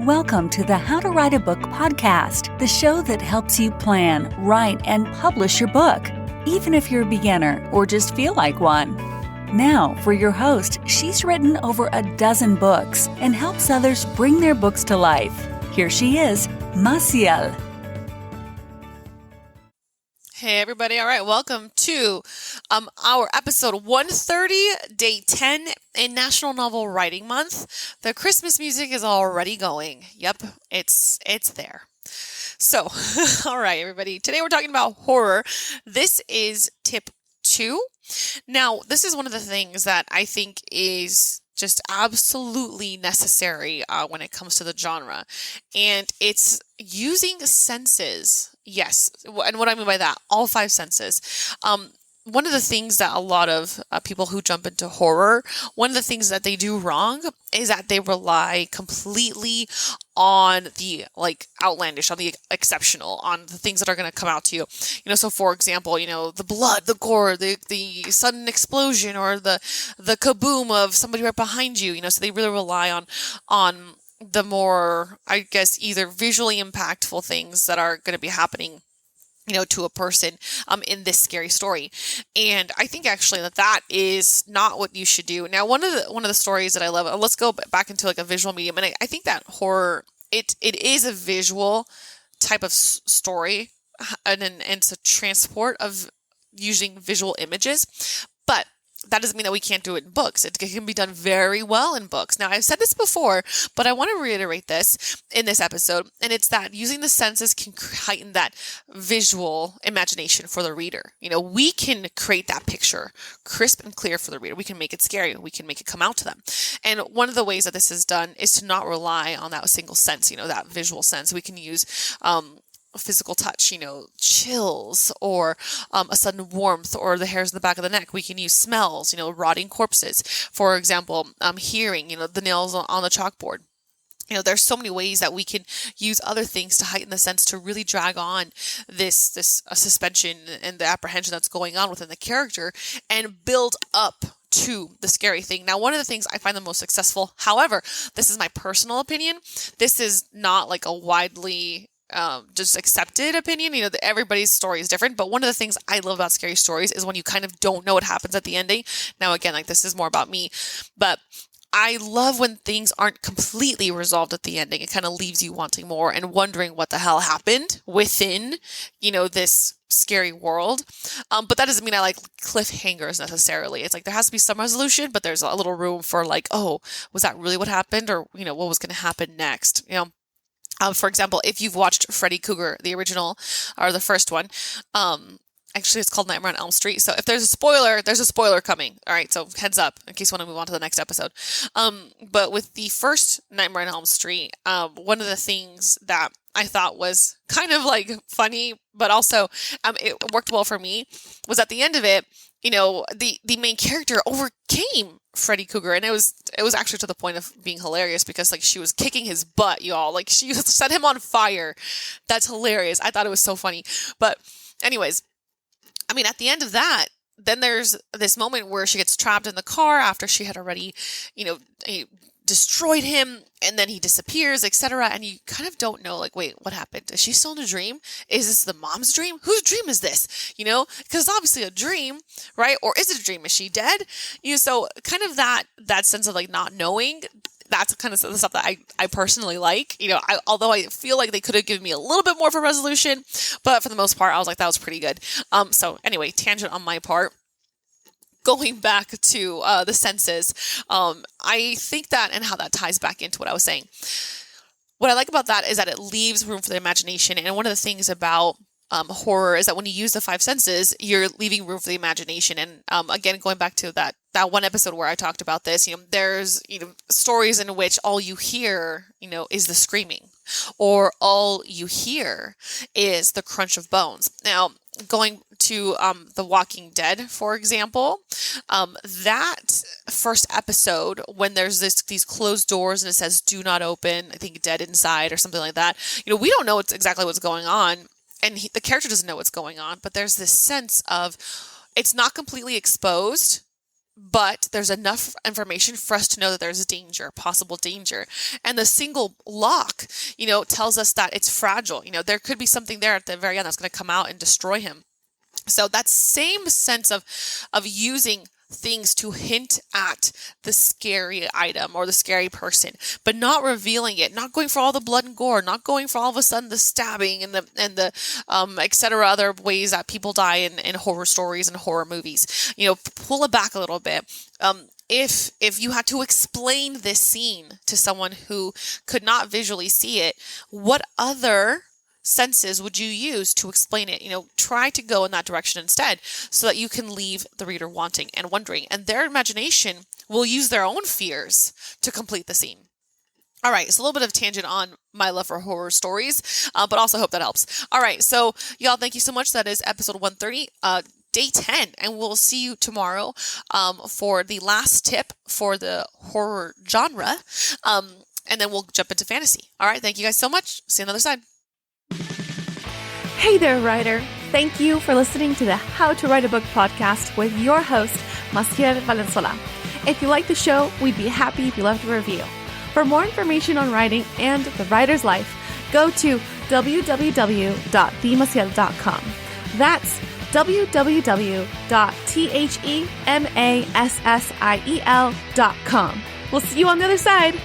Welcome to the How to Write a Book podcast, the show that helps you plan, write, and publish your book, even if you're a beginner or just feel like one. Now, for your host, she's written over a dozen books and helps others bring their books to life. Here she is, Massiel. Hey everybody, all right, welcome to our episode 130, day 10 in National Novel Writing Month. The Christmas music is already going. Yep, it's there. So, all right, everybody, today we're talking about horror. This is tip 2. Now, this is one of the things that I think is just absolutely necessary when it comes to the genre. And it's using senses. Yes. And what I mean by that, all 5 senses. One of the things that a lot of people who jump into horror, one of the things that they do wrong is that they rely completely on the outlandish, on the exceptional, on the things that are going to come out to you. So for example, the blood, the gore, the sudden explosion, or the kaboom of somebody right behind you. So they really rely on the more, I guess, either visually impactful things that are going to be happening to a person in this scary story. And I think actually that is not what you should do. Now, one of the stories that I love, let's go back into a visual medium. And I think that horror, it is a visual type of story, and it's a transport of using visual images. But that doesn't mean that we can't do it in books. It can be done very well in books. Now, I've said this before, but I want to reiterate this in this episode, and it's that using the senses can heighten that visual imagination for the reader. We can create that picture crisp and clear for the reader. We can make it scary. We can make it come out to them. And one of the ways that this is done is to not rely on that single sense, that visual sense. We can use physical touch, chills, or a sudden warmth, or the hairs in the back of the neck. We can use smells, rotting corpses. For example, hearing, the nails on the chalkboard. There's so many ways that we can use other things to heighten the sense, to really drag on this suspension and the apprehension that's going on within the character and build up to the scary thing. Now, one of the things I find the most successful, however, this is my personal opinion. This is not a widely just accepted opinion. Everybody's story is different, but one of the things I love about scary stories is when you kind of don't know what happens at the ending. Now, again, this is more about me, but I love when things aren't completely resolved at the ending. It kind of leaves you wanting more and wondering what the hell happened within, this scary world. But that doesn't mean I like cliffhangers necessarily. It's there has to be some resolution, but there's a little room for oh, was that really what happened? Or, what was going to happen next? For example, if you've watched Freddy Krueger, the original, or the first one, actually it's called Nightmare on Elm Street. So if there's a spoiler coming. All right, so heads up in case you want to move on to the next episode. But with the first Nightmare on Elm Street, one of the things that I thought was kind of funny, but also it worked well for me, was at the end of it, the main character overcame Freddy Krueger, and it was actually to the point of being hilarious because she was kicking his butt, y'all. She set him on fire. That's hilarious. I thought it was so funny. But anyways, at the end of that, then there's this moment where she gets trapped in the car after she had already, destroyed him, and then he disappears, etc. And you kind of don't know, wait, what happened? Is she still in a dream? Is this the mom's dream? Whose dream is this? Because it's obviously a dream, right? Or is it a dream? Is she dead? So kind of that sense of not knowing. That's kind of the stuff that I personally like. Although I feel like they could have given me a little bit more of a resolution, but for the most part, I was that was pretty good. So anyway, tangent on my part. Going back to the senses, I think that, and how that ties back into what I was saying. What I like about that is that it leaves room for the imagination. And one of the things about horror is that when you use the 5 senses, you're leaving room for the imagination. And again, going back to that one episode where I talked about this, there's stories in which all you hear, is the screaming, or all you hear is the crunch of bones. Now, going to The Walking Dead, for example, that first episode, when there's these closed doors and it says "do not open," I think "dead inside" or something like that. We don't know exactly what's going on, and the character doesn't know what's going on. But there's this sense of it's not completely exposed, but there's enough information for us to know that there's danger, possible danger. And the single lock, tells us that it's fragile. There could be something there at the very end that's going to come out and destroy him. So that same sense of using things to hint at the scary item or the scary person, but not revealing it, not going for all the blood and gore, not going for all of a sudden the stabbing and the etc. other ways that people die in horror stories and horror movies. Pull it back a little bit. If you had to explain this scene to someone who could not visually see it, what other senses would you use to explain it? Try to go in that direction instead, so that you can leave the reader wanting and wondering, and their imagination will use their own fears to complete the scene. All right, so a little bit of tangent on my love for horror stories, but also hope that helps. All right, so y'all, thank you so much. That is episode 130, day 10, and we'll see you tomorrow for the last tip for the horror genre, and then we'll jump into fantasy. All right, thank you guys so much. See you on the other side. Hey there, writer. Thank you for listening to the How to Write a Book podcast with your host, Massiel Valenzuela. If you like the show, we'd be happy if you left a review. For more information on writing and the writer's life, go to www.themassiel.com. That's www.themassiel.com. We'll see you on the other side.